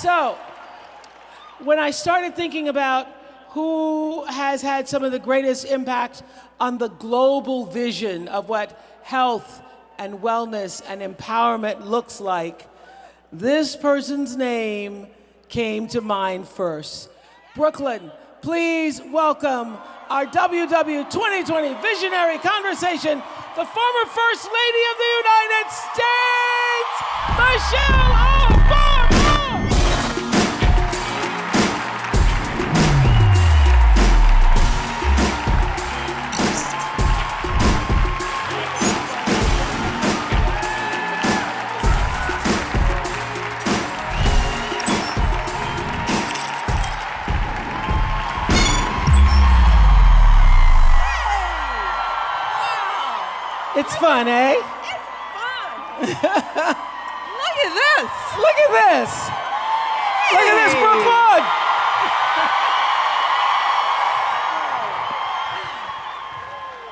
So, when I started thinking about who has had some of the greatest impact on the global vision of what health and wellness and empowerment looks like, this person's name came to mind first. Brooklyn, please welcome our WW 2020 Visionary Conversation, the former First Lady of the United States, Michelle Obama! It's fun, eh? It's fun. Look at this. Look at this. Hey. Look at this, Brooklyn.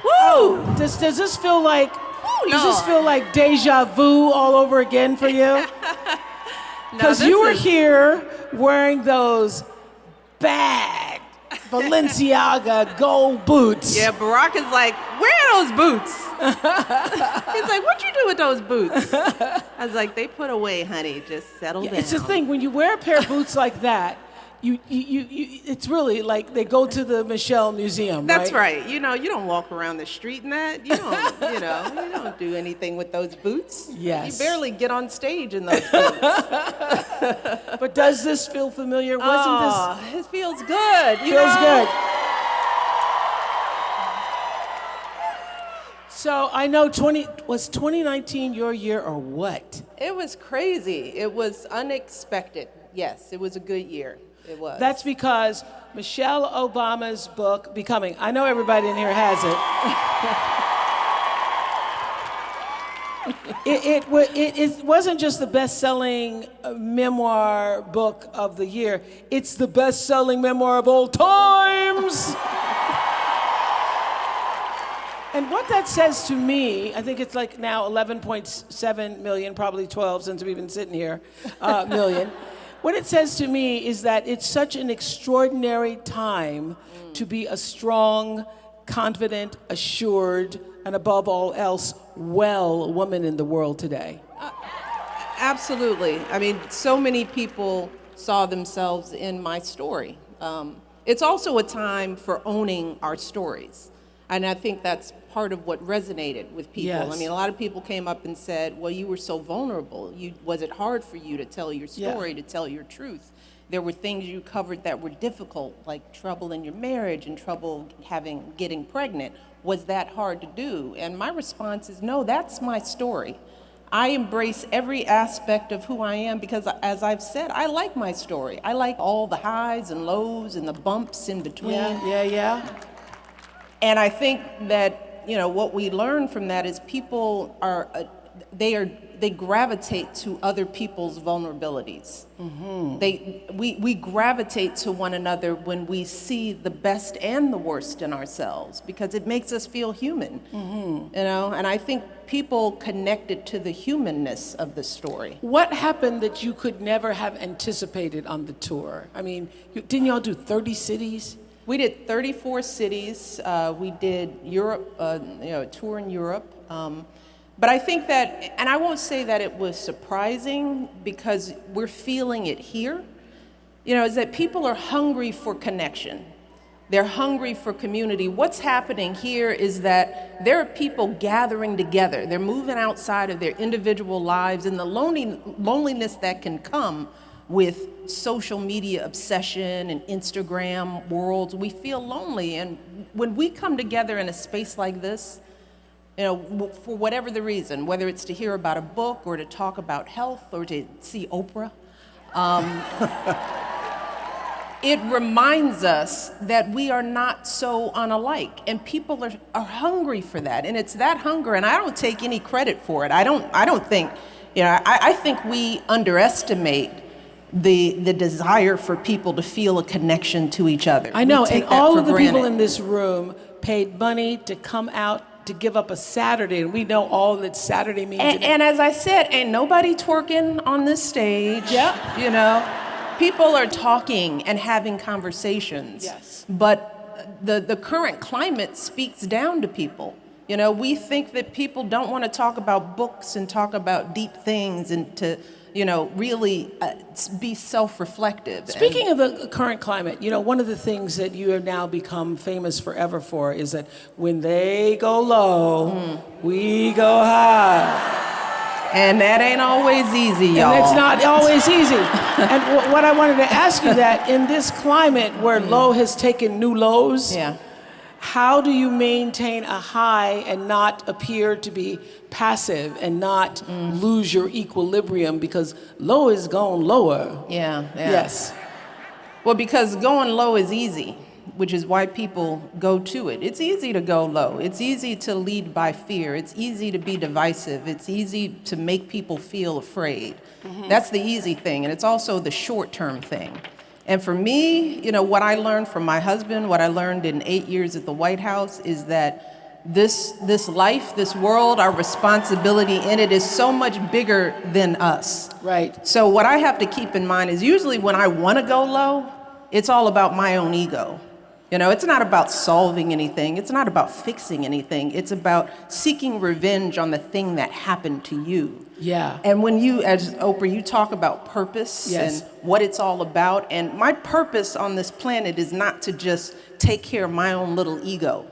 Woo! Does this feel like deja vu all over again for you? Because you were here wearing those bad Balenciaga gold boots. Yeah, Barack is like, where are those boots? He's like, what'd you do with those boots? I was like, they put away, honey. Just settle down. It's the thing, when you wear a pair of boots like that, it's really like they go to the Michelle Museum, That's right. You know, you don't walk around the street in that. You don't, you don't do anything with those boots. Yes. You barely get on stage in those boots. But does this feel familiar? It feels good. Feels good. So I know was 2019 your year or what? It was crazy. It was unexpected. Yes, it was a good year. It was. That's because Michelle Obama's book, Becoming, I know everybody in here has it. It wasn't just the best-selling memoir book of the year. It's the best-selling memoir of all times. And what that says to me, I think it's like now 11.7 million, probably 12 since we've been sitting here, million. What it says to me is that it's such an extraordinary time to be a strong, confident, assured, and above all else, well woman in the world today. Absolutely. I mean, so many people saw themselves in my story. It's also a time for owning our stories. And I think that's part of what resonated with people. Yes. I mean, a lot of people came up and said, well, you were so vulnerable. Was it hard for you to tell your story, to tell your truth? There were things you covered that were difficult, like trouble in your marriage and trouble getting pregnant. Was that hard to do? And my response is, no, that's my story. I embrace every aspect of who I am because, as I've said, I like my story. I like all the highs and lows and the bumps in between. Yeah. And I think that, what we learn from that is people they gravitate to other people's vulnerabilities. Mm-hmm. We gravitate to one another when we see the best and the worst in ourselves because it makes us feel human. Mm-hmm. And I think people connected to the humanness of the story. What happened that you could never have anticipated on the tour? I mean, didn't y'all do 30 cities? We did 34 cities. We did Europe, a tour in Europe. But I think that, and I won't say that it was surprising because we're feeling it here, is that people are hungry for connection. They're hungry for community. What's happening here is that there are people gathering together. They're moving outside of their individual lives and the loneliness that can come with social media obsession and Instagram worlds. We feel lonely. And when we come together in a space like this, for whatever the reason, whether it's to hear about a book or to talk about health or to see Oprah, it reminds us that we are not so unalike, and people are hungry for that, and it's that hunger, and I don't take any credit for it. I don't think, I think we underestimate the desire for people to feel a connection to each other. I know, and all of the people in this room paid money to come out to give up a Saturday, and we know all that Saturday means. And as I said, ain't nobody twerking on this stage. Yeah. people are talking and having conversations. Yes. But the current climate speaks down to people. You know, we think that people don't want to talk about books and talk about deep things and to, you know, really be self-reflective. Speaking of the current climate, you know, one of the things that you have now become famous forever for is that when they go low, we go high. And that ain't always easy, y'all. And it's not always easy. And what I wanted to ask you that in this climate where low has taken new lows, Yeah. how do you maintain a high and not appear to be passive and not lose your equilibrium, because low is going lower? Yeah. Yes. Well, because going low is easy, which is why people go to it. It's easy to go low. It's easy to lead by fear. It's easy to be divisive. It's easy to make people feel afraid. That's the easy thing, and it's also the short-term thing. And for me, you know, what I learned from my husband, what I learned in 8 years at the White House is that this life, this world, our responsibility in it is so much bigger than us. Right. So what I have to keep in mind is usually when I want to go low, it's all about my own ego. You know, it's not about solving anything. It's not about fixing anything. It's about seeking revenge on the thing that happened to you. Yeah. And when you, as Oprah, you talk about purpose Yes. and what it's all about. And my purpose on this planet is not to just take care of my own little ego.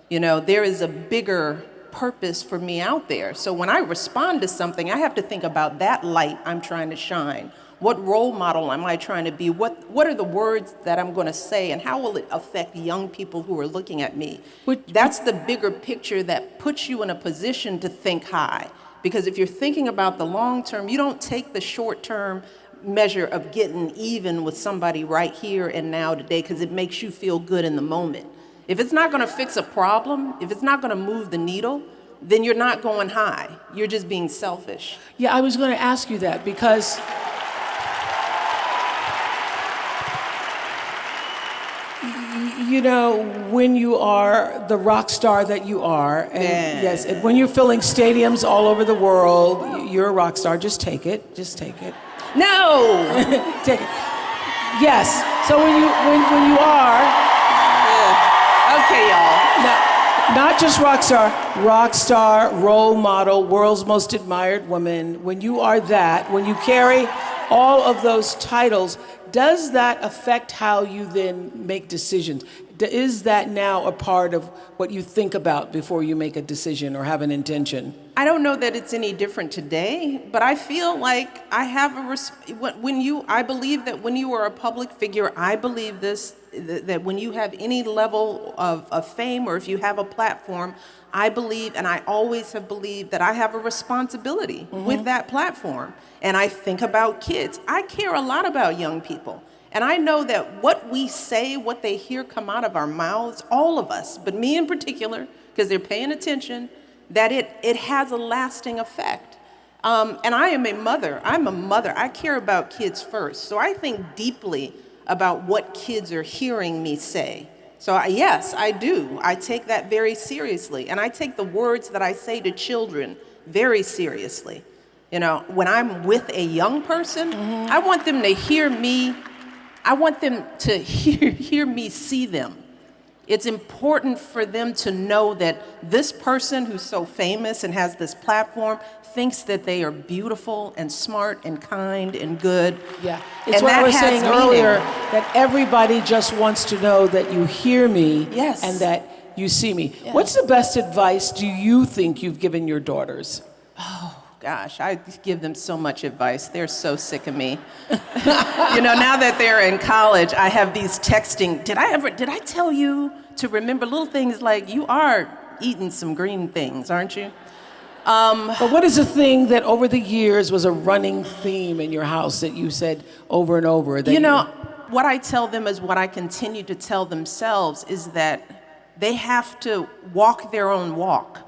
You know, there is a bigger purpose for me out there. So when I respond to something, I have to think about that light I'm trying to shine. What role model am I trying to be? What are the words that I'm going to say, and how will it affect young people who are looking at me? That's the bigger picture that puts you in a position to think high. Because if you're thinking about the long term, you don't take the short term measure of getting even with somebody right here and now today, because it makes you feel good in the moment. If it's not going to fix a problem, if it's not going to move the needle, then you're not going high. You're just being selfish. Yeah, I was going to ask you that because you know, when you are the rock star that you are, and yes, and when you're filling stadiums all over the world, you're a rock star. Just take it. Just take it. No! Take it. Yes. So when you are, Okay, y'all. not just rock star, role model, world's most admired woman. When you are that, when you carry all of those titles, does that affect how you then make decisions? Is that now a part of what you think about before you make a decision or have an intention? I don't know that it's any different today, but I feel like I have I believe that when you are a public figure, I believe this, that when you have any level of fame or if you have a platform, I believe, and I always have believed, that I have a responsibility with that platform. And I think about kids. I care a lot about young people. And I know that what we say, what they hear come out of our mouths, all of us, but me in particular, because they're paying attention, that it has a lasting effect. And I am a mother. I'm a mother. I care about kids first. So I think deeply about what kids are hearing me say. So yes, I do. I take that very seriously. And I take the words that I say to children very seriously. You know, when I'm with a young person, I want them to hear me. I want them to hear me see them. It's important for them to know that this person who's so famous and has this platform thinks that they are beautiful and smart and kind and good. Yeah, it's what I was saying earlier, that everybody just wants to know that you hear me and that you see me. Yeah. What's the best advice do you think you've given your daughters? Oh, gosh, I give them so much advice. They're so sick of me. You know, now that they're in college, I have these texting. Did I tell you to remember little things like you are eating some green things, aren't you? But what is the thing that over the years was a running theme in your house that you said over and over? That you know, what I tell them is what I continue to tell themselves is that they have to walk their own walk.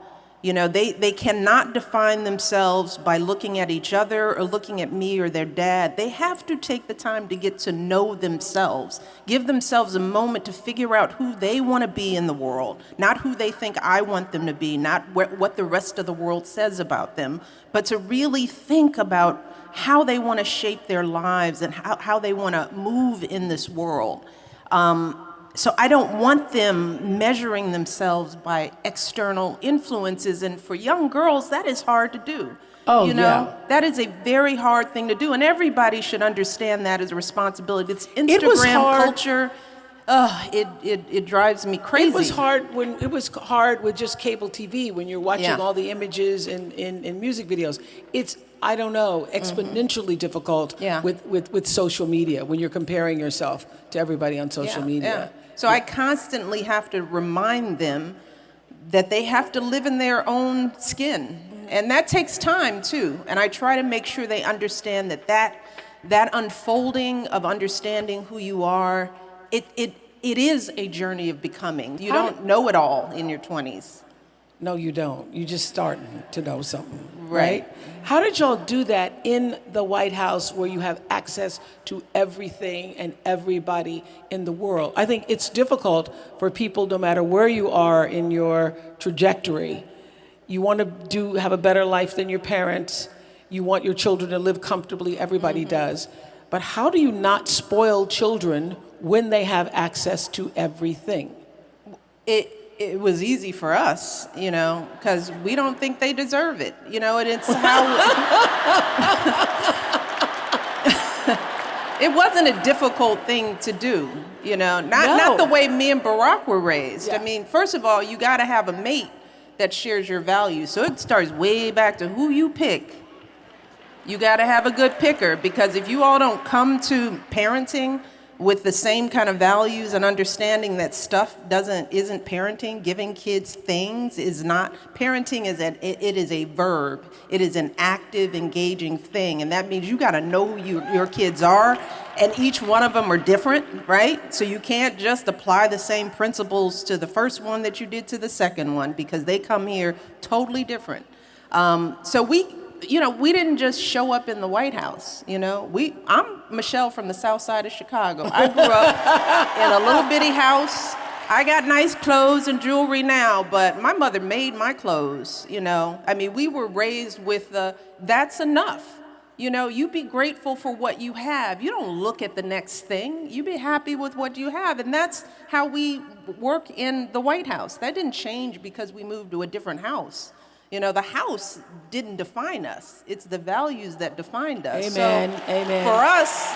You know, they cannot define themselves by looking at each other or looking at me or their dad. They have to take the time to get to know themselves, give themselves a moment to figure out who they want to be in the world, not who they think I want them to be, not what the rest of the world says about them, but to really think about how they want to shape their lives and how they want to move in this world. So I don't want them measuring themselves by external influences. And for young girls, that is hard to do. Oh, you know, yeah. that is a very hard thing to do. And everybody should understand that as a responsibility. It's Instagram It was hard. culture. It drives me crazy. It was hard with just cable TV when you're watching Yeah. all the images in music videos. It's, I don't know, exponentially difficult Yeah. with social media when you're comparing yourself to everybody on social media. So I constantly have to remind them that they have to live in their own skin. And that takes time too. And I try to make sure they understand that unfolding of understanding who you are, it is a journey of becoming. You don't know it all in your 20s. No, you don't. You just starting to know something, Right. right? How did y'all do that in the White House where you have access to everything and everybody in the world? I think it's difficult for people, no matter where you are in your trajectory. You want to have a better life than your parents. You want your children to live comfortably. Everybody does. But how do you not spoil children when they have access to everything? It was easy for us, you know, because we don't think they deserve it, you know, and it's how... It wasn't a difficult thing to do, you know, not the way me and Barack were raised. Yeah. I mean, first of all, you got to have a mate that shares your values. So it starts way back to who you pick. You got to have a good picker, because if you all don't come to parenting with the same kind of values and understanding that stuff isn't parenting, giving kids things is not parenting. It is a verb. It is an active, engaging thing, and that means you got to know who your kids are, and each one of them are different, right? So you can't just apply the same principles to the first one that you did to the second one, because they come here totally different. So we didn't just show up in the White House, you know. I'm Michelle from the South Side of Chicago. I grew up in a little bitty house. I got nice clothes and jewelry now, but my mother made my clothes, you know. I mean, we were raised with that's enough. You know, you be grateful for what you have. You don't look at the next thing. You be happy with what you have. And that's how we work in the White House. That didn't change because we moved to a different house. You know, the house didn't define us. It's the values that defined us. Amen, so amen. For us...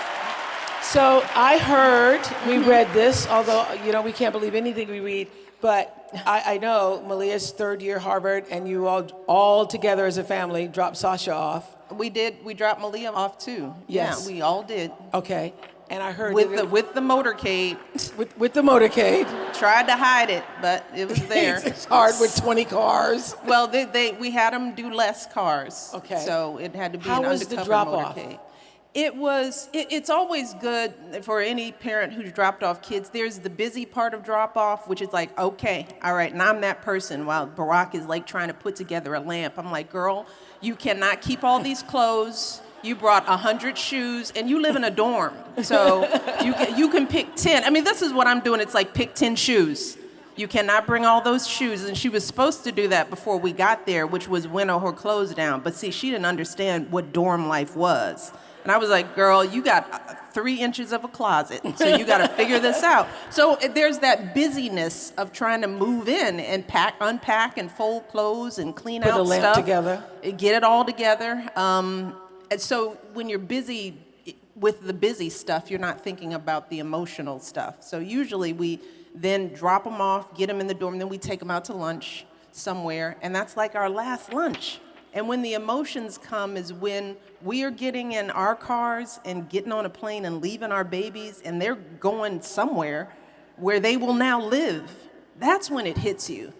So I heard, we read this, although, you know, we can't believe anything we read, but I know Malia's third year Harvard, and you all together as a family dropped Sasha off. We did. We dropped Malia off too. Yes. Yeah, we all did. Okay. And I heard with the motorcade. With the motorcade. Tried to hide it, but it was there. It's hard with 20 cars. Well, we had them do less cars. Okay. So it had to be How an was undercover the drop-off? motorcade. It's always good for any parent who's dropped off kids. There's the busy part of drop-off, which is like, okay, all right, and I'm that person, while Barack is like trying to put together a lamp. I'm like, girl, you cannot keep all these clothes. You brought 100 shoes, and you live in a dorm, so you can pick 10. I mean, this is what I'm doing. It's like pick 10 shoes. You cannot bring all those shoes, and she was supposed to do that before we got there, which was winnow her clothes down. But see, she didn't understand what dorm life was. And I was like, girl, you got 3 inches of a closet, so you got to figure this out. So there's that busyness of trying to move in and unpack, and fold clothes and clean out stuff. Put a lamp together. Get it all together. And so when you're busy with the busy stuff, you're not thinking about the emotional stuff. So usually we then drop them off, get them in the dorm, then we take them out to lunch somewhere, and that's like our last lunch. And when the emotions come is when we are getting in our cars and getting on a plane and leaving our babies, and they're going somewhere where they will now live. That's when it hits you.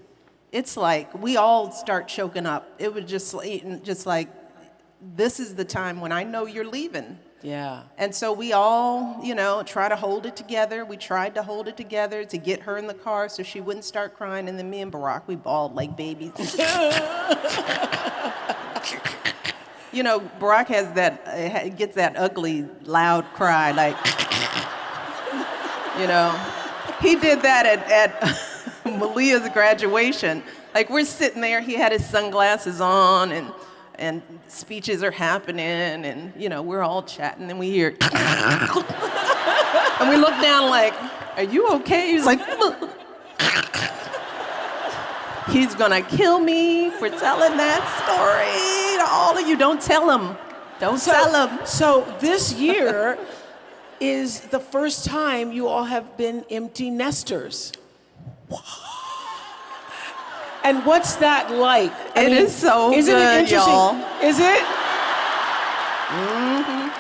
It's like we all start choking up. It was just like, this is the time when I know you're leaving. Yeah. And so we all, try to hold it together. We tried to hold it together to get her in the car so she wouldn't start crying. And then me and Barack, we bawled like babies. Barack gets that ugly, loud cry, like, He did that at Malia's graduation. Like, we're sitting there, he had his sunglasses on, and speeches are happening, and, we're all chatting, and we hear, and we look down like, are you okay? He's like, he's gonna kill me for telling that story to all of you. Don't tell him. Don't tell him. So this year is the first time you all have been empty nesters. And what's that like? It is so isn't good, it interesting? y'all. Is it? Mm-hmm.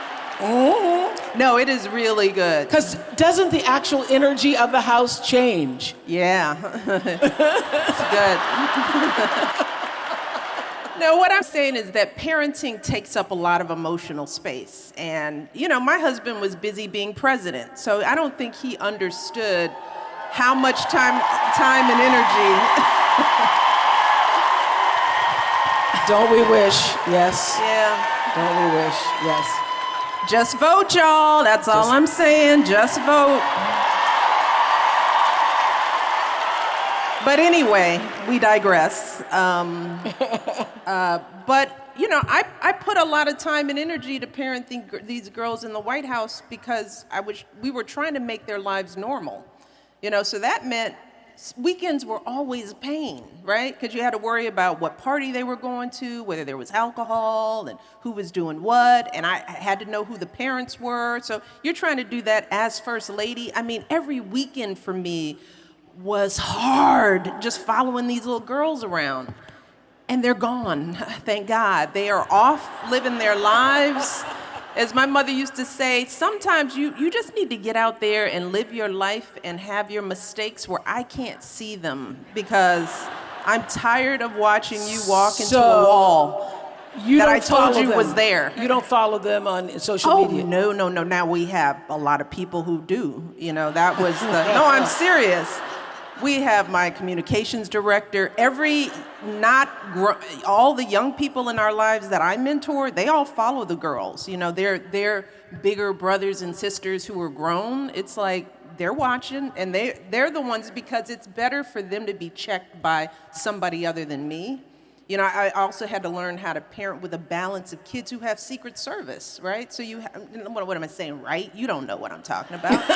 Mm-hmm. No, it is really good. Because doesn't the actual energy of the house change? Yeah. It's good. No, what I'm saying is that parenting takes up a lot of emotional space. And, my husband was busy being president, so I don't think he understood how much time and energy. Don't we wish? Yes. Yeah. Don't we wish? Yes. Just vote, y'all. That's all I'm saying. Just vote. But anyway, we digress. But, I put a lot of time and energy to parent these girls in the White House because we were trying to make their lives normal. So that meant weekends were always pain, right? Because you had to worry about what party they were going to, whether there was alcohol, and who was doing what, and I had to know who the parents were. So you're trying to do that as First Lady. I mean, every weekend for me was hard, just following these little girls around. And they're gone, thank God. They are off living their lives. As my mother used to say, sometimes you just need to get out there and live your life and have your mistakes where I can't see them because I'm tired of watching you walk into a wall that I told you was there. You don't follow them on social media? Oh, no. Now we have a lot of people who do. That was the, no, I'm serious. We have my communications director. All the young people in our lives that I mentor, they all follow the girls. They're bigger brothers and sisters who are grown. It's like they're watching, and they're the ones because it's better for them to be checked by somebody other than me. I also had to learn how to parent with a balance of kids who have Secret Service, right? So what am I saying, right? You don't know what I'm talking about.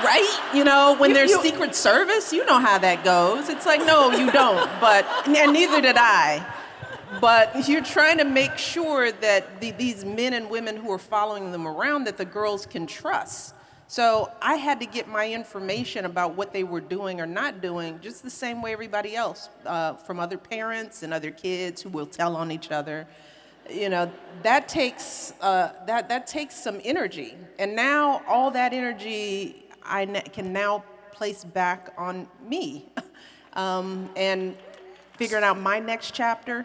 Right? When there's Secret Service, you know how that goes. It's like, no, you don't, and neither did I. But you're trying to make sure that these men and women who are following them around, that the girls can trust. So I had to get my information about what they were doing or not doing just the same way everybody else, from other parents and other kids who will tell on each other. That takes some energy. And now all that energy I can now place back on me and figuring out my next chapter,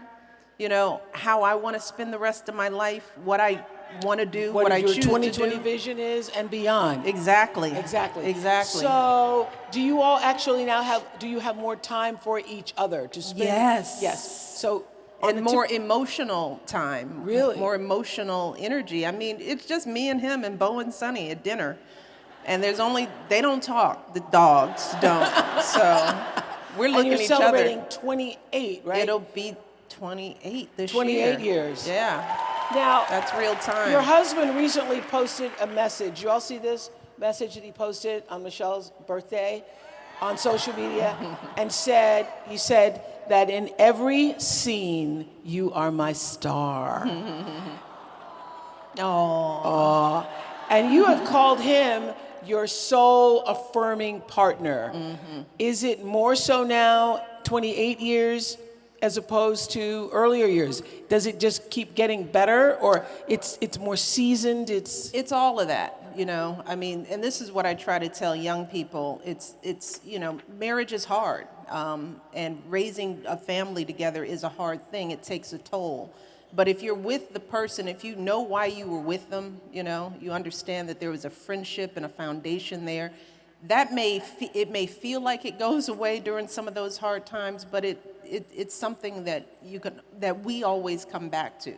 how I want to spend the rest of my life, what I want to do, what I choose to do. What your 2020 vision is and beyond. Exactly. So do you all actually now do you have more time for each other to spend? Yes. So and more emotional time. Really? More emotional energy. I mean, it's just me and him and Bo and Sonny at dinner. And they don't talk. The dogs don't. So we're looking at each other. And you're celebrating 28, right? It'll be 28 this 28 year. 28 years. Yeah. Now, that's real time. Your husband recently posted a message. You all see this message that he posted on Michelle's birthday on social media? And he said that in every scene, you are my star. Oh. And you have called him your soul affirming partner. Mm-hmm. Is it more so now, 28 years, as opposed to earlier years? Does it just keep getting better, or it's more seasoned? It's all of that, I mean, and this is what I try to tell young people. It's marriage is hard, and raising a family together is a hard thing. It takes a toll. But if you're with the person, if you know why you were with them, you know, you understand that there was a friendship and a foundation there, that it may feel like it goes away during some of those hard times, but it's something that we always come back to.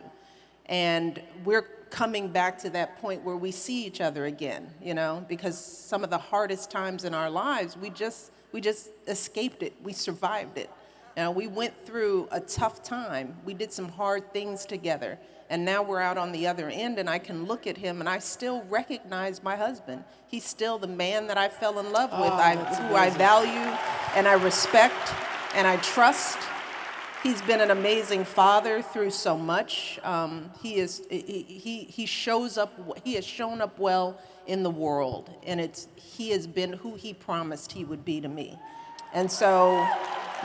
And we're coming back to that point where we see each other again, you know, because some of the hardest times in our lives, we just escaped it. We survived it. You know, we went through a tough time. We did some hard things together. And now we're out on the other end, and I can look at him and I still recognize my husband. He's still the man that I fell in love with, who I value and I respect and I trust. He's been an amazing father through so much. He has shown up well in the world, and he has been who he promised he would be to me. And so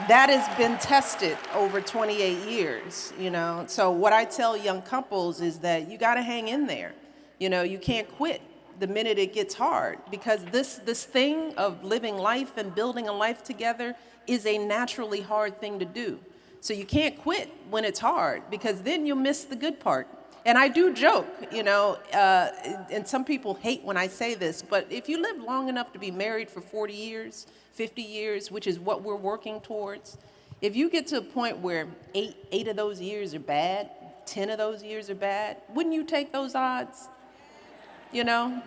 that has been tested over 28 years, you know. So what I tell young couples is that you got to hang in there. You know, you can't quit the minute it gets hard, because this thing of living life and building a life together is a naturally hard thing to do. So you can't quit when it's hard, because then you'll miss the good part. And I do joke, you know, and some people hate when I say this, but if you live long enough to be married for 40 years, 50 years, which is what we're working towards, if you get to a point where eight of those years are bad, 10 of those years are bad, wouldn't you take those odds? You know?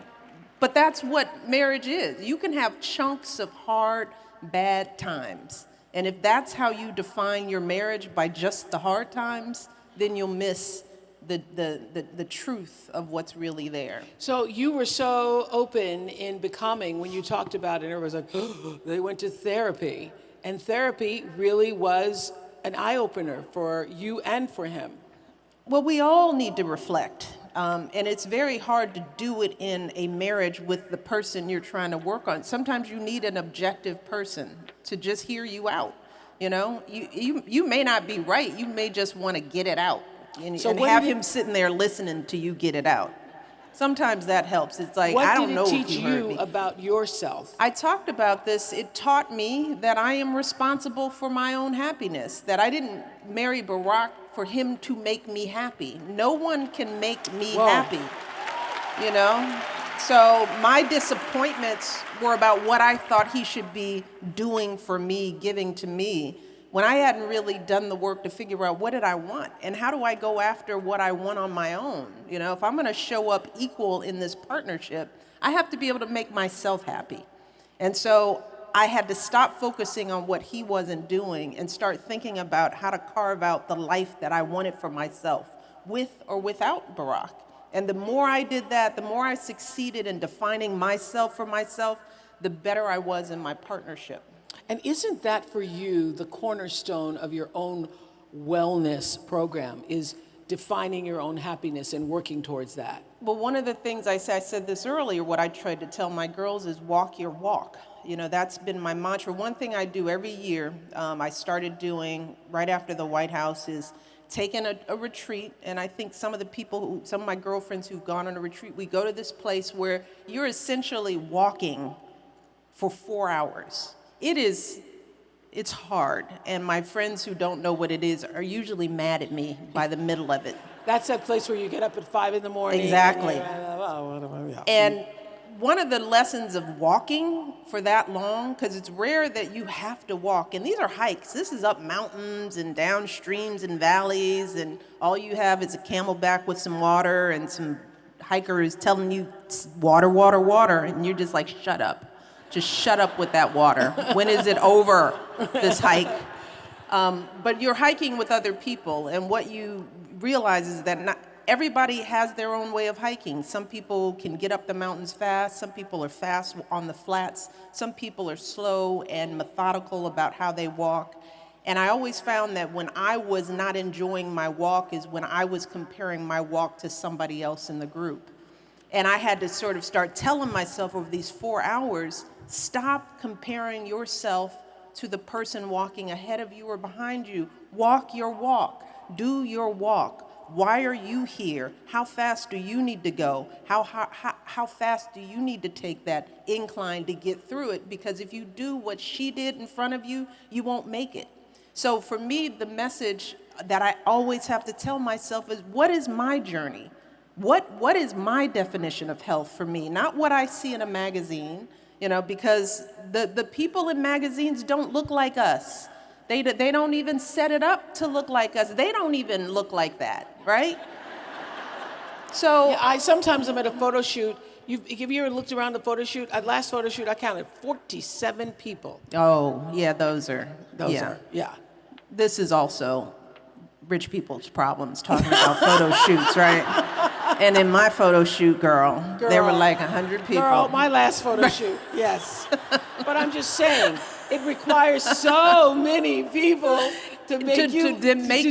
But that's what marriage is. You can have chunks of hard, bad times. And if that's how you define your marriage, by just the hard times, then you'll miss the truth of what's really there. So you were so open in becoming when you talked about it, and everyone was like, they went to therapy. And therapy really was an eye-opener for you and for him. Well, we all need to reflect. And it's very hard to do it in a marriage with the person you're trying to work on. Sometimes you need an objective person to just hear you out. You know, you may not be right. You may just want to get it out and have him sitting there listening to you get it out. Sometimes that helps. It's like, I don't know if you heard me. What did it teach you about yourself? I talked about this. It taught me that I am responsible for my own happiness, that I didn't marry Barack for him to make me happy. No one can make me happy, you know? So my disappointments were about what I thought he should be doing for me, giving to me, when I hadn't really done the work to figure out what did I want and how do I go after what I want on my own. You know, if I'm gonna show up equal in this partnership, I have to be able to make myself happy. And so I had to stop focusing on what he wasn't doing and start thinking about how to carve out the life that I wanted for myself, with or without Barack. And the more I did that, the more I succeeded in defining myself for myself, the better I was in my partnership. And isn't that for you the cornerstone of your own wellness program, is defining your own happiness and working towards that? Well, one of the things I said this earlier, what I tried to tell my girls is walk your walk. You know, that's been my mantra. One thing I do every year, I started doing right after the White House, is taking a retreat. And I think some of my girlfriends who've gone on a retreat, we go to this place where you're essentially walking for 4 hours. It's hard, and my friends who don't know what it is are usually mad at me by the middle of it. That's that place where you get up at 5 in the morning. Exactly. And one of the lessons of walking for that long, because it's rare that you have to walk, and these are hikes. This is up mountains and down streams and valleys, and all you have is a camelback with some water and some hikers telling you water, water, water, and you're just like, shut up. Just shut up with that water. When is it over, this hike? But you're hiking with other people, and what you realize is that not everybody has their own way of hiking. Some people can get up the mountains fast. Some people are fast on the flats. Some people are slow and methodical about how they walk. And I always found that when I was not enjoying my walk is when I was comparing my walk to somebody else in the group. And I had to sort of start telling myself over these 4 hours, stop comparing yourself to the person walking ahead of you or behind you. Walk your walk. Do your walk. Why are you here? How fast do you need to go? How fast do you need to take that incline to get through it? Because if you do what she did in front of you, you won't make it. So for me, the message that I always have to tell myself is, what is my journey? What is my definition of health for me? Not what I see in a magazine, because the people in magazines don't look like us. They don't even set it up to look like us. They don't even look like that, right? So Yeah, I sometimes am at a photo shoot. Have you ever looked around the photo shoot? At last photo shoot, I counted 47 people. oh yeah, those are Yeah. This is also rich people's problems, talking about photo shoots, right? And in my photo shoot, girl, there were like 100 people. Girl, my last photo shoot, yes. But I'm just saying, it requires so many people to make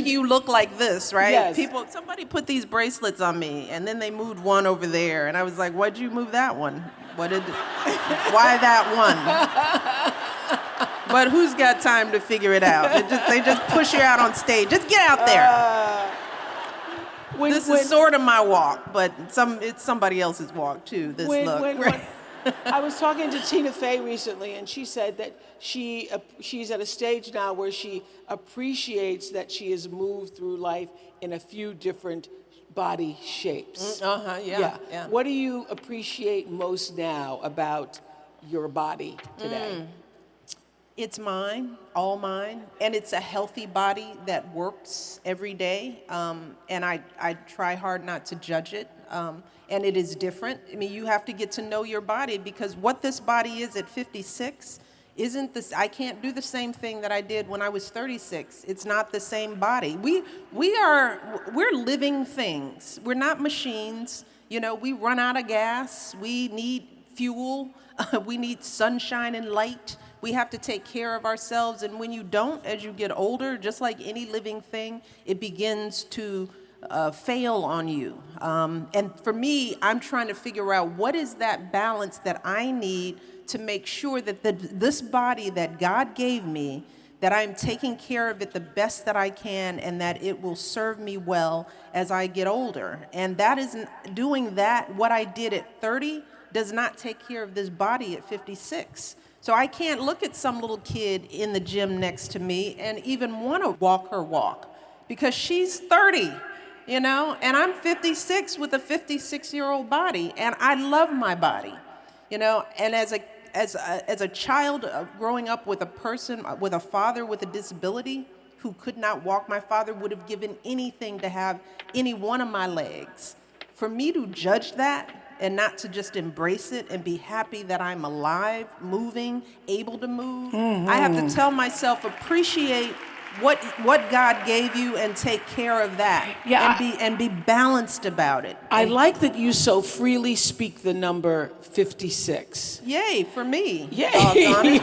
you look like this, right? Yes. Somebody put these bracelets on me, and then they moved one over there, and I was like, why'd you move that one? Why that one? But who's got time to figure it out? They just push you out on stage. Just get out there. This is sort of my walk, but it's somebody else's walk too. I was talking to Tina Fey recently, and she said that she's at a stage now where she appreciates that she has moved through life in a few different body shapes. Yeah. What do you appreciate most now about your body today? It's mine, all mine, and it's a healthy body that works every day, and I try hard not to judge it, and it is different. I mean, you have to get to know your body, because what this body is at 56 isn't this. I can't do the same thing that I did when I was 36. It's not the same body. We're living things. We're not machines. We run out of gas. We need fuel. We need sunshine and light. We have to take care of ourselves, and when you don't, as you get older, just like any living thing, it begins to fail on you. And for me, I'm trying to figure out what is that balance that I need to make sure that this body that God gave me, that I'm taking care of it the best that I can, and that it will serve me well as I get older. And that isn't doing that. What I did at 30 does not take care of this body at 56. So I can't look at some little kid in the gym next to me and even want to walk her walk, because she's 30, and I'm 56 with a 56-year-old body, and I love my body, and as a child growing up with a father with a disability who could not walk, my father would have given anything to have any one of my legs. For me to judge that and not to just embrace it and be happy that I'm alive, moving, able to move. I have to tell myself, appreciate what God gave you and take care of that. And be balanced about it. I like that you so freely speak the number 56. Yay, for me. Yay. Doggone it.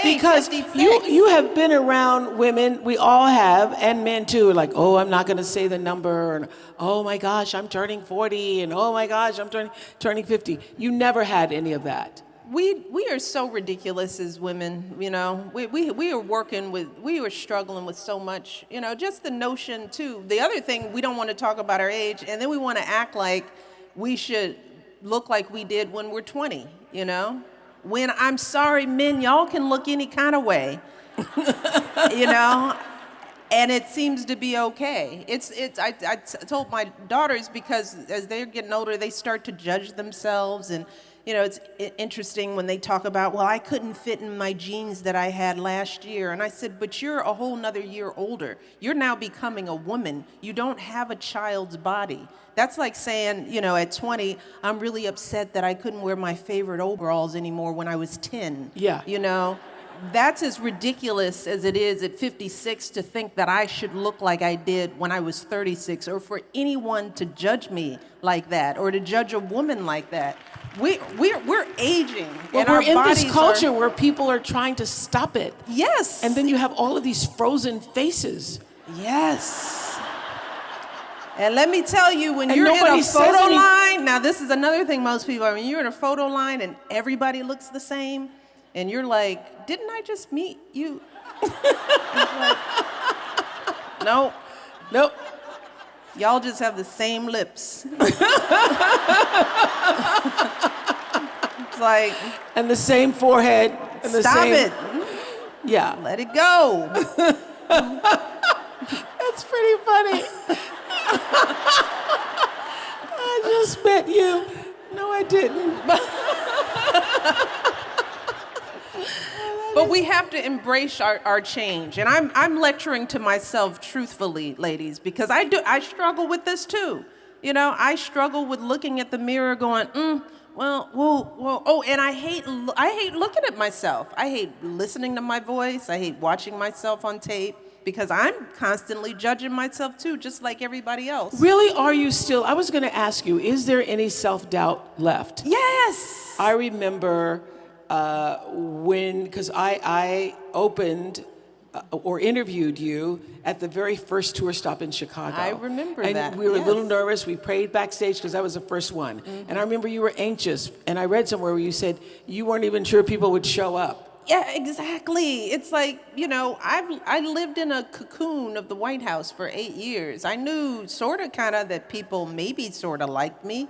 Because 56. you have been around women, we all have, and men too, like, oh, I'm not going to say the number, and oh my gosh, I'm turning 40, and oh my gosh, I'm turning 50. You never had any of that. We are so ridiculous as women, we are struggling with so much, just the notion too. The other thing, we don't want to talk about our age, and then we want to act like we should look like we did when we're 20, When, I'm sorry, men, y'all can look any kind of way, and it seems to be okay. I told my daughters, because as they're getting older, they start to judge themselves, and it's interesting when they talk about, well, I couldn't fit in my jeans that I had last year. And I said, but you're a whole nother year older. You're now becoming a woman. You don't have a child's body. That's like saying, at 20, I'm really upset that I couldn't wear my favorite overalls anymore when I was 10. Yeah. That's as ridiculous as it is at 56 to think that I should look like I did when I was 36, or for anyone to judge me like that, or to judge a woman like that. We're aging. Well, and we're our in this bodies culture where people are trying to stop it. Yes. And then you have all of these frozen faces. Yes. And let me tell you, when you're in nobody a says photo line, now this is another thing most people, when you're in a photo line and everybody looks the same, and you're like, didn't I just meet you? Like, nope. Y'all just have the same lips. It's like, And the same forehead. in the Stop same. it. Yeah, Let it go. that's pretty funny. I just met you. No, I didn't. But we have to embrace our change. And I'm lecturing to myself truthfully, ladies, because I struggle with this too. You know, I struggle with looking at the mirror going, and I hate looking at myself. I hate listening to my voice. I hate watching myself on tape because I'm constantly judging myself too, just like everybody else. Really, are you still? I was going to ask you, is there any self-doubt left? Yes. I remember because I opened or interviewed you at the very first tour stop in Chicago. I remember and that, we were a little yes. nervous. We prayed backstage because that was the first one. And I remember you were anxious. And I read somewhere where you said you weren't even sure people would show up. Yeah, exactly. It's like, you know, I lived in a cocoon of the White House for 8 years. I knew sort of kind of that people maybe sort of liked me,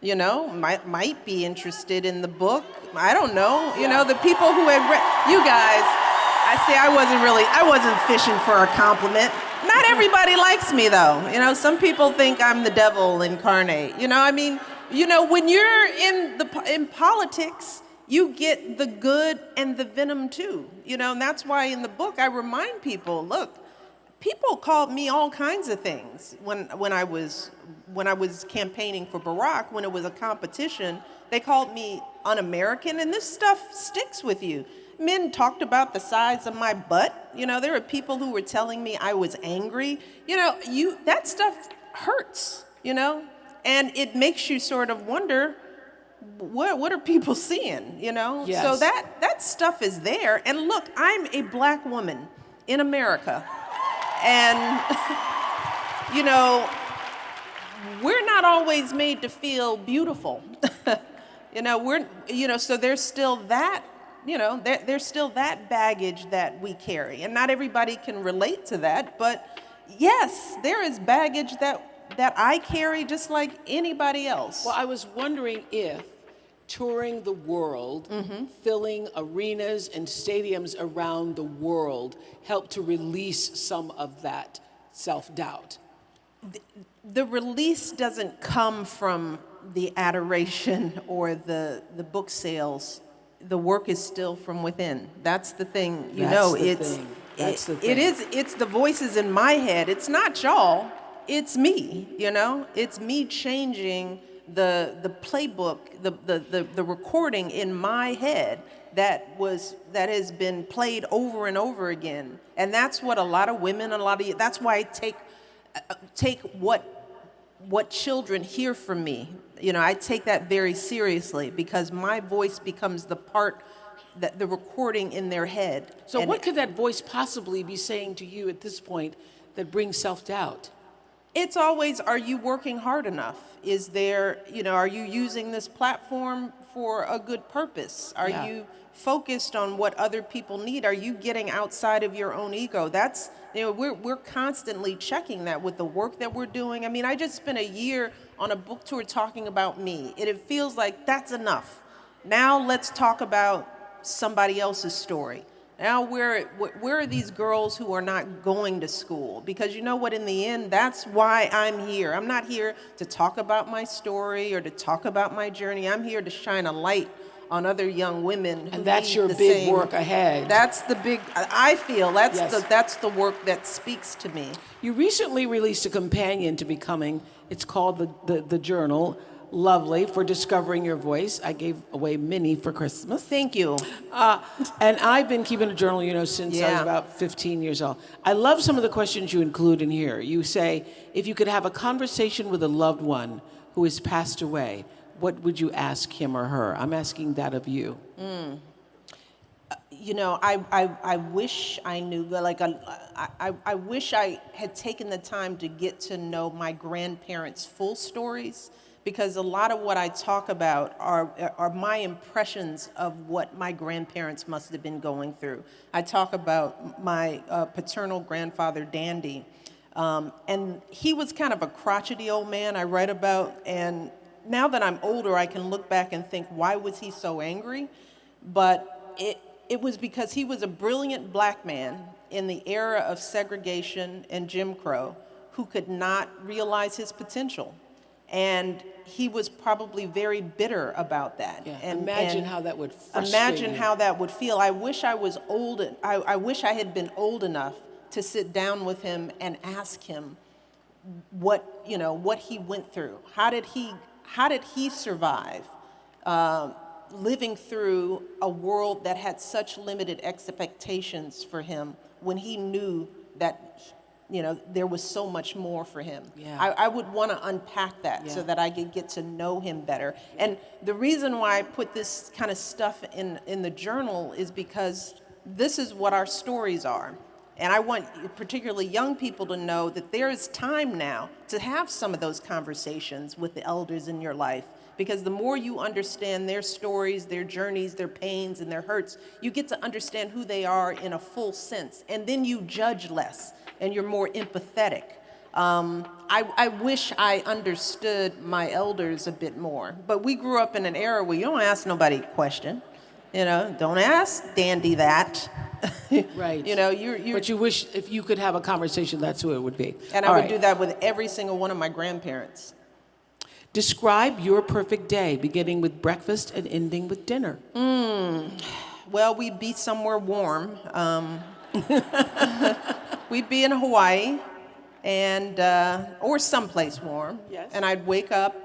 you know, might be interested in the book. I don't know. You know, the people who had read, you guys, I wasn't fishing for a compliment. Not everybody likes me though. You know, some people think I'm the devil incarnate. You know, I mean, you know, when you're in politics, you get the good and the venom too. You know, and that's why in the book I remind people, look, people called me all kinds of things when I was campaigning for Barack. When it was a competition, they called me un-American, and this stuff sticks with you. Men talked about the size of my butt. You know, there were people who were telling me I was angry. You know, that stuff hurts, you know? And it makes you sort of wonder, what are people seeing, you know? Yes. So that stuff is there. And look, I'm a black woman in America. And, you know, we're not always made to feel beautiful. So there's still that, you know, there's still that baggage that we carry. And not everybody can relate to that, but yes, there is baggage that I carry just like anybody else. Well, I was wondering if touring the world, filling arenas and stadiums around the world helped to release some of that self-doubt. The release doesn't come from the adoration or the book sales. The work is still from within. That's the thing. It's the voices in my head. It's not y'all. It's me, you know? It's me changing the playbook, the recording in my head that has been played over and over again. And that's what a lot of women, that's why I take what children hear from me. You know, I take that very seriously because my voice becomes the part that the recording in their head. So what could that voice possibly be saying to you at this point that brings self-doubt? It's always, are you working hard enough? Is there, you know, are you using this platform for a good purpose? Are you focused on what other people need? Are you getting outside of your own ego? That's, you know, we're constantly checking that with the work that we're doing. I mean, I just spent a year on a book tour talking about me. It feels like that's enough. Now let's talk about somebody else's story. Now, where are these girls who are not going to school? Because you know what, in the end, that's why I'm here. I'm not here to talk about my story or to talk about my journey. I'm here to shine a light on other young women. And that's your big work ahead. That's the big, I feel, that's the work that speaks to me. You recently released a companion to Becoming. It's called the Journal. Lovely, for discovering your voice. I gave away many for Christmas. Thank you. And I've been keeping a journal, you know, since I was about 15 years old. I love some of the questions you include in here. You say, if you could have a conversation with a loved one who has passed away, what would you ask him or her? I'm asking that of you. You know, I wish I knew, like, I wish I had taken the time to get to know my grandparents' full stories, because a lot of what I talk about are my impressions of what my grandparents must have been going through. I talk about my paternal grandfather, Dandy, and he was kind of a crotchety old man I write about, and now that I'm older, I can look back and think, why was he so angry? But it was because he was a brilliant black man in the era of segregation and Jim Crow who could not realize his potential. And he was probably very bitter about that. Yeah. And Imagine how that would frustrate imagine you. how that would feel. I wish I was old. I wish I had been old enough to sit down with him and ask him what he went through. How did he survive living through a world that had such limited expectations for him when he knew that there was so much more for him. Yeah. I would want to unpack that so that I could get to know him better. And the reason why I put this kind of stuff in the journal is because this is what our stories are. And I want particularly young people to know that there is time now to have some of those conversations with the elders in your life. Because the more you understand their stories, their journeys, their pains, and their hurts, you get to understand who they are in a full sense. And then you judge less, and you're more empathetic. I wish I understood my elders a bit more. But we grew up in an era where you don't ask nobody a question. Don't ask Dandy that. Right. You're But you wish if you could have a conversation, that's who it would be. And I would do that with every single one of my grandparents. Describe your perfect day, beginning with breakfast and ending with dinner. Well, we'd be somewhere warm. We'd be in Hawaii, or someplace warm. Yes. And I'd wake up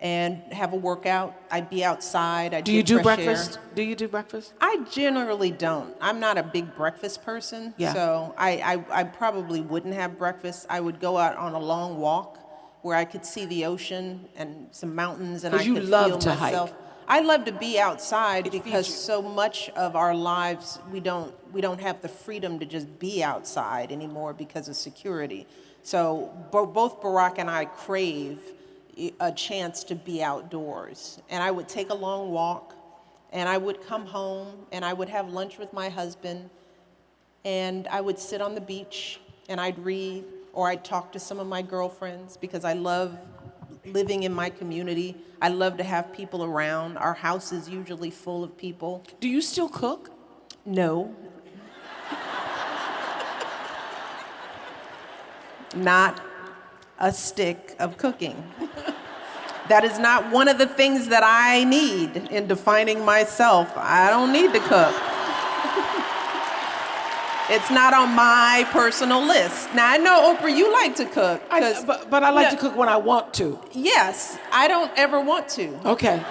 and have a workout. I'd be outside. Do you do breakfast? Do you do breakfast? I generally don't. I'm not a big breakfast person. Yeah. So I probably wouldn't have breakfast. I would go out on a long walk where I could see the ocean and some mountains, and I could feel myself. Hike. I love to be outside because so much of our lives we don't have the freedom to just be outside anymore because of security. So both Barack and I crave a chance to be outdoors. And I would take a long walk, and I would come home, and I would have lunch with my husband, and I would sit on the beach, and I'd read, or I'd talk to some of my girlfriends because I love living in my community. I love to have people around. Our house is usually full of people. Do you still cook? No. Not a stick of cooking. That is not one of the things that I need in defining myself. I don't need to cook. It's not on my personal list. Now, I know, Oprah, you like to cook. But I like to cook when I want to. Yes, I don't ever want to. Okay.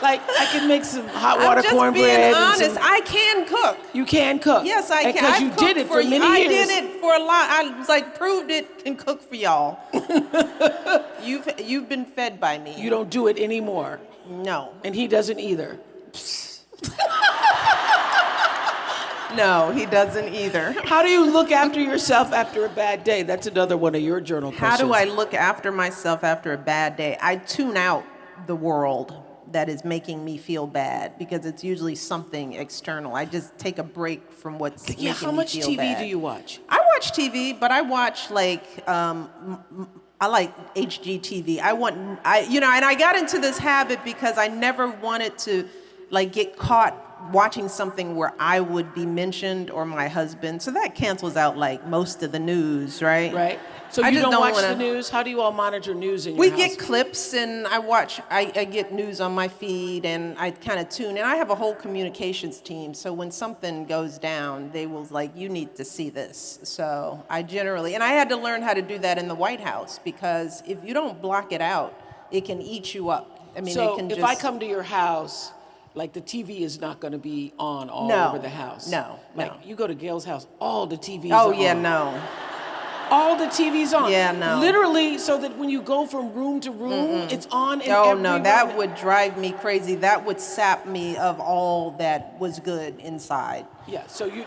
Like, I can make some hot water cornbread. I'm just being honest. I can cook. You can cook? Yes, I can. Because you did it for many years. I did it for a lot. I proved it can cook for y'all. You've been fed by me. You don't do it anymore. No. And he doesn't either. No, he doesn't either. How do you look after yourself after a bad day? That's another one of your journal questions. How do I look after myself after a bad day? I tune out the world that is making me feel bad because it's usually something external. I just take a break from what's making me feel bad. How much TV do you watch? I watch TV, but I watch I like HGTV. And I got into this habit because I never wanted to get caught watching something where I would be mentioned or my husband. So that cancels out most of the news, right? Right. So you don't watch the news? How do you all monitor news in your house? We get clips, and I get news on my feed, and I kind of tune in. I have a whole communications team, so when something goes down, they will you need to see this. So I had to learn how to do that in the White House, because if you don't block it out, it can eat you up. I mean, so if I come to your house, the TV is not going to be on all over the house. No. You go to Gail's house, all the TVs are on. Oh, yeah, no. All the TV's on. Yeah, no. Literally, so that when you go from room to room, it's on in Oh, every no, room. that would drive me crazy. That would sap me of all that was good inside. Yeah, so you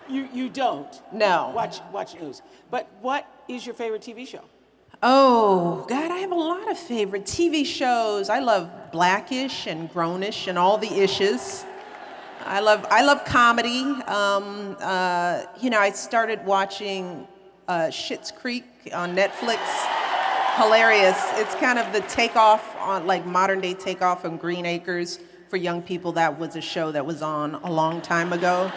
you don't. No. Watch news. But what is your favorite TV show? Oh, God, I have a lot of favorite TV shows. I love Blackish and Grownish and all the ishes. I love comedy. I started watching Schitt's Creek on Netflix. hilarious. It's kind of the takeoff on, like, modern day takeoff on Green Acres for young people. That was a show that was on a long time ago.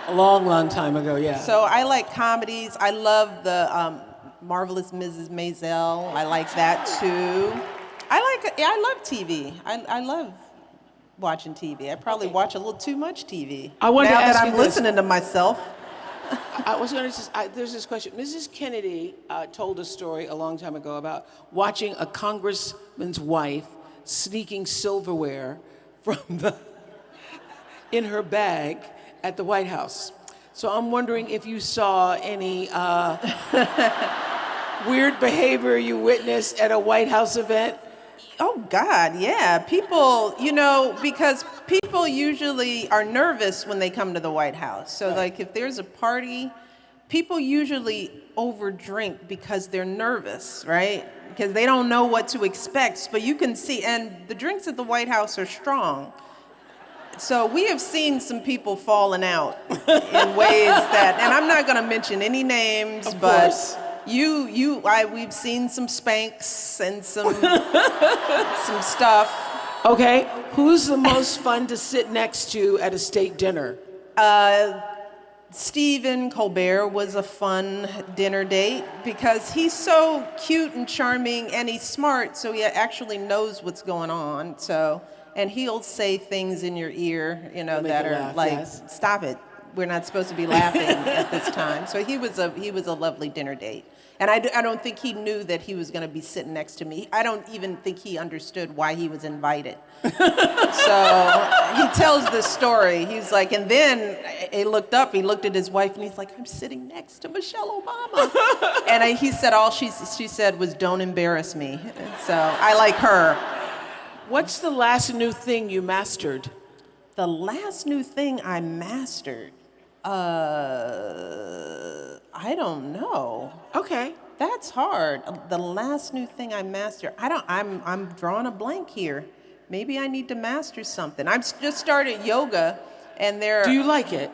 A long, long time ago, yeah. So I like comedies. I love the Marvelous Mrs. Maisel. I like that too. I love TV. I love watching TV. I probably watch a little too much TV. I wanted now to ask that you I'm this. listening to myself. I was going to just, there's this question. Mrs. Kennedy told a story a long time ago about watching a congressman's wife sneaking silverware in her bag at the White House. So I'm wondering if you saw any weird behavior you witnessed at a White House event. Oh, God, yeah. People, because people usually are nervous when they come to the White House. So, like, if there's a party, people usually overdrink because they're nervous, right? Because they don't know what to expect. But you can see, and the drinks at the White House are strong. So we have seen some people falling out in ways that, and I'm not going to mention any names, but we've seen some spanks and some stuff. Okay, who's the most fun to sit next to at a state dinner? Stephen Colbert was a fun dinner date because he's so cute and charming and he's smart, so he actually knows what's going on. And he'll say things in your ear, that are laugh, like, yes. Stop it. We're not supposed to be laughing at this time. So he was a lovely dinner date. And I don't think he knew that he was going to be sitting next to me. I don't even think he understood why he was invited. So he tells this story. He's like, and then he looked at his wife, and he's like, I'm sitting next to Michelle Obama. And he said all she said was, don't embarrass me. So I like her. What's the last new thing you mastered? The last new thing I mastered? I don't know. Okay. That's hard. The last new thing I mastered. I'm drawing a blank here. Maybe I need to master something. I've just started yoga, and Do you like it?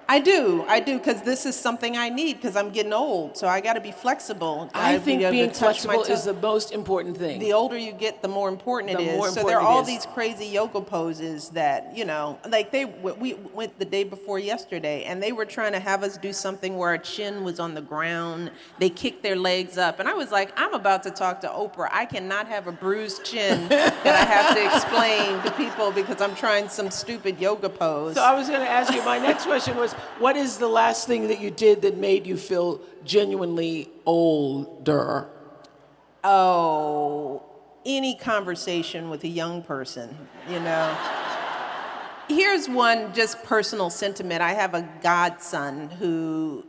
I do, because this is something I need because I'm getting old, so I got to be flexible. I think being flexible is the most important thing. The older you get, the more important it is. So there are all these crazy yoga poses that, like we went the day before yesterday, and they were trying to have us do something where our chin was on the ground. They kicked their legs up, and I was like, I'm about to talk to Oprah. I cannot have a bruised chin that I have to explain to people because I'm trying some stupid yoga pose. So I was going to ask you, my next question was, what is the last thing that you did that made you feel genuinely older? Oh, any conversation with a young person, Here's one just personal sentiment. I have a godson who,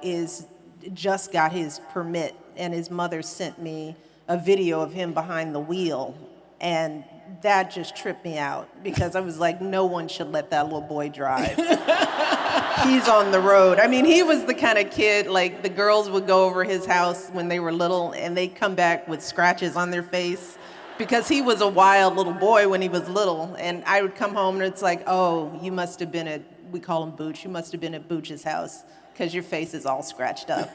is just got his permit, and his mother sent me a video of him behind the wheel, and that just tripped me out because I was like, no one should let that little boy drive. He's on the road. I mean, he was the kind of kid, like, the girls would go over his house when they were little, and they'd come back with scratches on their face because he was a wild little boy when he was little. And I would come home, and it's like, oh, you must have been at, we call him Booch, you must have been at Booch's house because your face is all scratched up.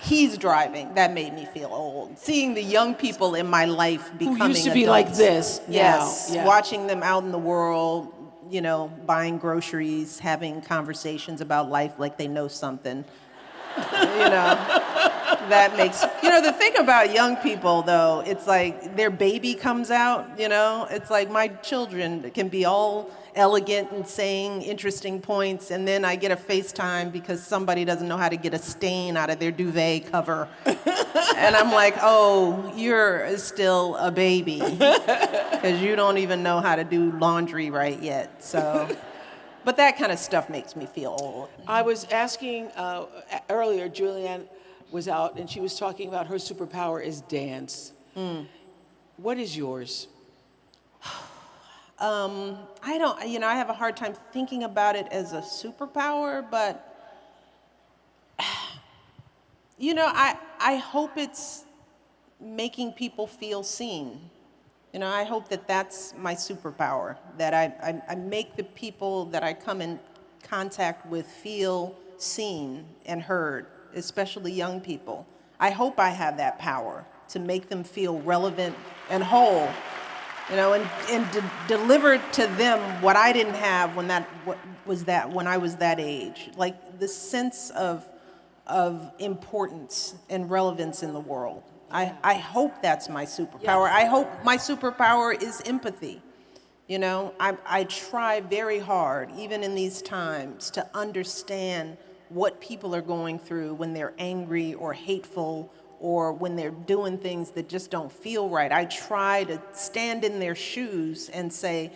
He's driving. That made me feel old. Seeing the young people in my life becoming Who used to be adults. like this. Yes, now. Yeah. Watching them out in the world, buying groceries, having conversations about life like they know something. That makes, the thing about young people, though, it's like their baby comes out, it's like my children can be all elegant and saying interesting points, and then I get a FaceTime because somebody doesn't know how to get a stain out of their duvet cover. And I'm like, oh, you're still a baby because you don't even know how to do laundry right yet. So, but that kind of stuff makes me feel old. I was asking earlier, Julianne was out, and she was talking about her superpower is dance. What is yours? I have a hard time thinking about it as a superpower, but, I hope it's making people feel seen. I hope that that's my superpower, that I make the people that I come in contact with feel seen and heard, especially young people. I hope I have that power. to make them feel relevant and whole, you know, and deliver to them what I didn't have when when I was that age, like the sense of importance and relevance in the world. I hope that's my superpower. I hope my superpower is empathy. You know, I try very hard, even in these times, to understand what people are going through when they're angry or hateful or when they're doing things that just don't feel right. I try to stand in their shoes and say,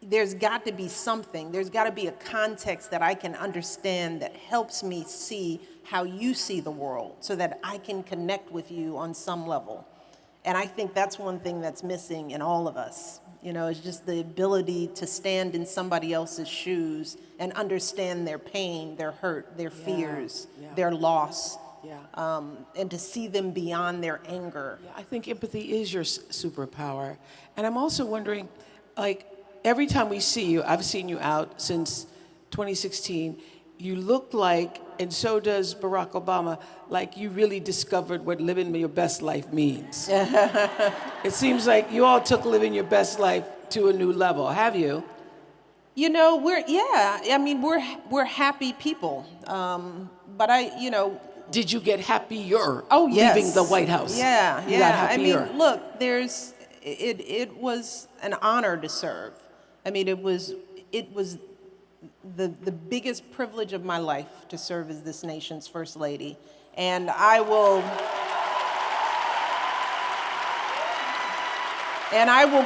there's got to be something, there's got to be a context that I can understand that helps me see how you see the world so that I can connect with you on some level. And I think that's one thing that's missing in all of us. You know, it's just the ability to stand in somebody else's shoes and understand their pain, their hurt, their fears, their loss, and to see them beyond their anger. Yeah, I think empathy is your superpower. And I'm also wondering, like, every time we see you, I've seen you out since 2016, you look like, and so does Barack Obama, like you really discovered what living your best life means. It seems like you all took living your best life to a new level. Have you? You know, we're happy people. But Did you get happier yes. leaving the White House? Yeah, you got happier. I mean, look, it was an honor to serve. I mean, it was the biggest privilege of my life to serve as this nation's First Lady. And I will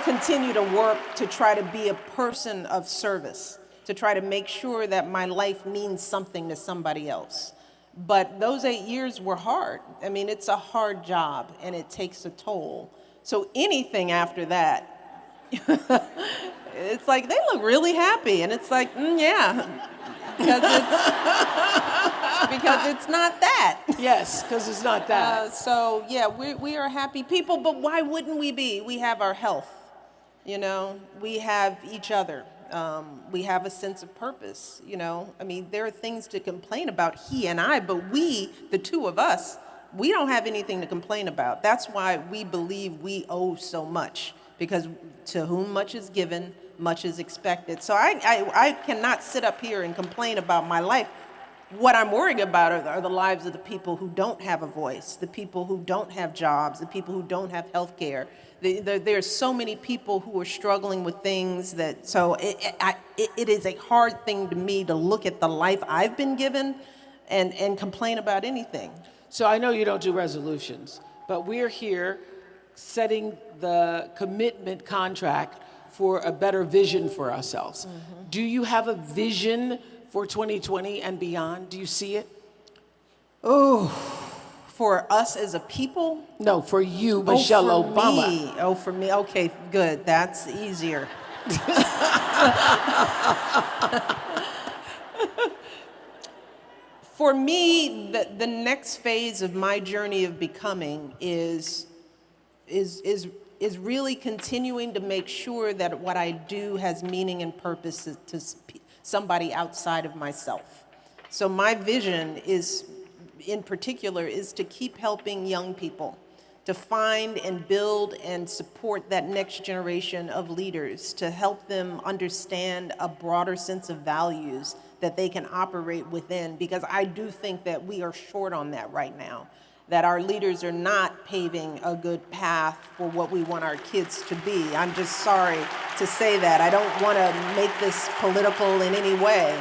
continue to work to try to be a person of service, to try to make sure that my life means something to somebody else. But those 8 years were hard. I mean, it's a hard job and it takes a toll. So anything after that, it's like they look really happy, and it's like, yeah, because it's not that. Yes, because it's not that. So yeah, we are happy people, but why wouldn't we be? We have our health, you know, we have each other, we have a sense of purpose, you know. I mean, there are things to complain about, he and I, but we, the two of us, we don't have anything to complain about. That's why we believe we owe so much, because to whom much is given, much is expected. So I cannot sit up here and complain about my life. What I'm worried about are the lives of the people who don't have a voice, the people who don't have jobs, the people who don't have health care. There's so many people who are struggling with things that, so it is a hard thing to me to look at the life I've been given and complain about anything. So I know you don't do resolutions, but we're here setting the commitment contract for a better vision for ourselves. Mm-hmm. Do you have a vision for 2020 and beyond? Do you see it? Oh, for us as a people? No, for you, Michelle Obama. Me. Oh, for me. Okay, good. That's easier. For me, the next phase of my journey of becoming is really continuing to make sure that what I do has meaning and purpose to somebody outside of myself. So my vision is, in particular, is to keep helping young people to find and build and support that next generation of leaders, to help them understand a broader sense of values that they can operate within, because I do think that we are short on that right now, that our leaders are not paving a good path for what we want our kids to be. I'm just sorry to say that. I don't want to make this political in any way,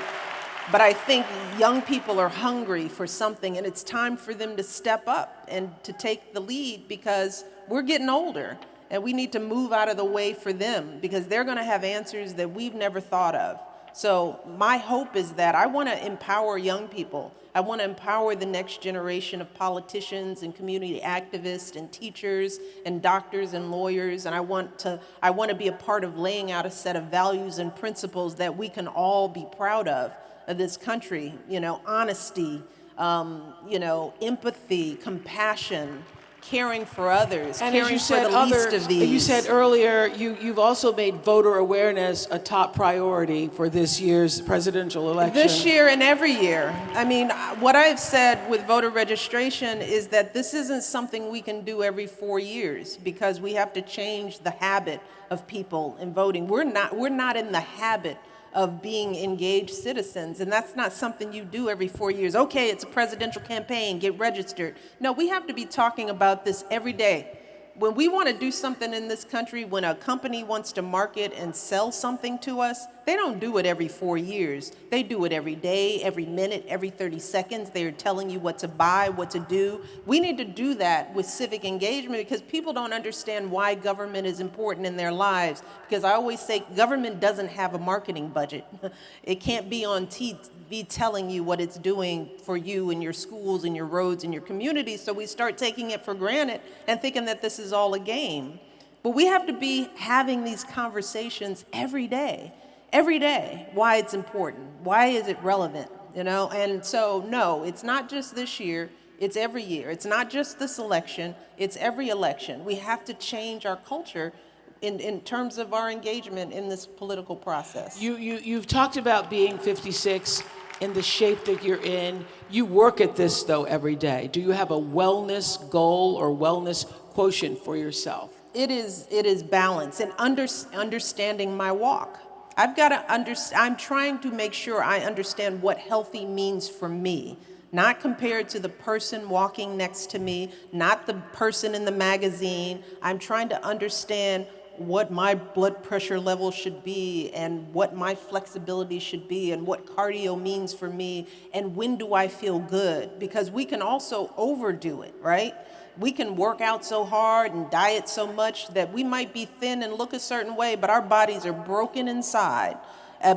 but I think young people are hungry for something, and it's time for them to step up and to take the lead, because we're getting older and we need to move out of the way for them, because they're going to have answers that we've never thought of. So my hope is that I want to empower young people. I want to empower the next generation of politicians and community activists and teachers and doctors and lawyers. And I want to be a part of laying out a set of values and principles that we can all be proud of this country. You know, honesty, you know, empathy, compassion, caring for others, And as caring you for said, the least of these. you said earlier, you've also made voter awareness a top priority for this year's presidential election. This year and every year. I mean, what I've said with voter registration is that this isn't something we can do every 4 years, because we have to change the habit of people in voting. We're not in the habit of being engaged citizens, and that's not something you do every 4 years. Okay, it's a presidential campaign, get registered. No, we have to be talking about this every day. When we want to do something in this country, when a company wants to market and sell something to us, they don't do it every 4 years. They do it every day, every minute, every 30 seconds. They're telling you what to buy, what to do. We need to do that with civic engagement, because people don't understand why government is important in their lives. Because I always say government doesn't have a marketing budget. It can't be on TV telling you what it's doing for you and your schools and your roads and your communities. So we start taking it for granted and thinking that this is all a game. But we have to be having these conversations every day, why it's important, why is it relevant, you know? And so, no, it's not just this year, it's every year. It's not just this election, it's every election. We have to change our culture in terms of our engagement in this political process. You've talked about being 56 in the shape that you're in. You work at this, though, every day. Do you have a wellness goal or wellness quotient for yourself? It is balance and understanding my walk. I've got to I'm trying to make sure I understand what healthy means for me, not compared to the person walking next to me, not the person in the magazine. I'm trying to understand what my blood pressure level should be, and what my flexibility should be, and what cardio means for me, and when do I feel good? Because we can also overdo it, right? We can work out so hard and diet so much that we might be thin and look a certain way, but our bodies are broken inside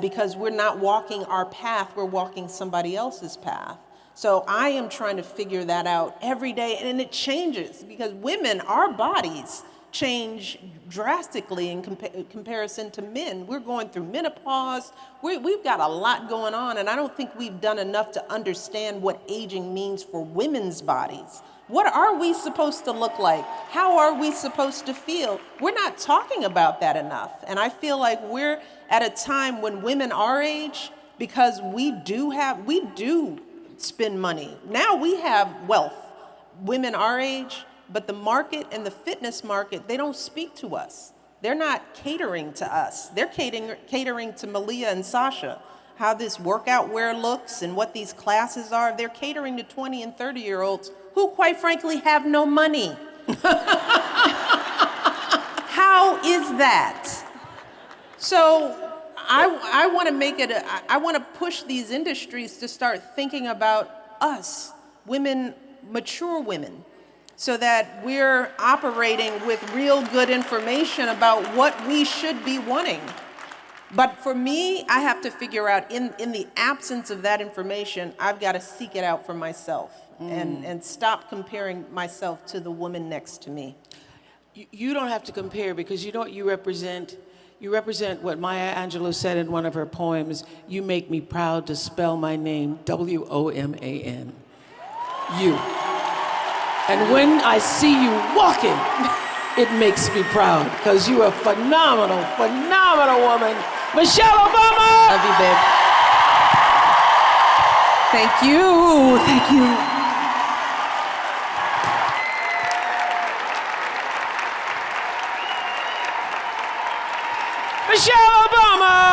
because we're not walking our path, we're walking somebody else's path. So I am trying to figure that out every day, and it changes, because women, our bodies change drastically in comparison to men. We're going through menopause. We've got a lot going on, and I don't think we've done enough to understand what aging means for women's bodies. What are we supposed to look like? How are we supposed to feel? We're not talking about that enough. And I feel like we're at a time when women our age, because we do spend money. Now we have wealth, women our age, but the market and the fitness market, they don't speak to us. They're not catering to us. They're catering to Malia and Sasha, how this workout wear looks and what these classes are. They're catering to 20 and 30-year-olds who, quite frankly, have no money. How is that? So I want to make it, I want to push these industries to start thinking about us, women, mature women, so that we're operating with real good information about what we should be wanting. But for me, I have to figure out, in the absence of that information, I've got to seek it out for myself and stop comparing myself to the woman next to me. You don't have to compare, because you know what you represent? You represent what Maya Angelou said in one of her poems: "You make me proud to spell my name, W-O-M-A-N. You. And when I see you walking, it makes me proud, because you are a phenomenal, phenomenal woman. Michelle Obama! Love you, babe. Thank you. Thank you. Michelle Obama!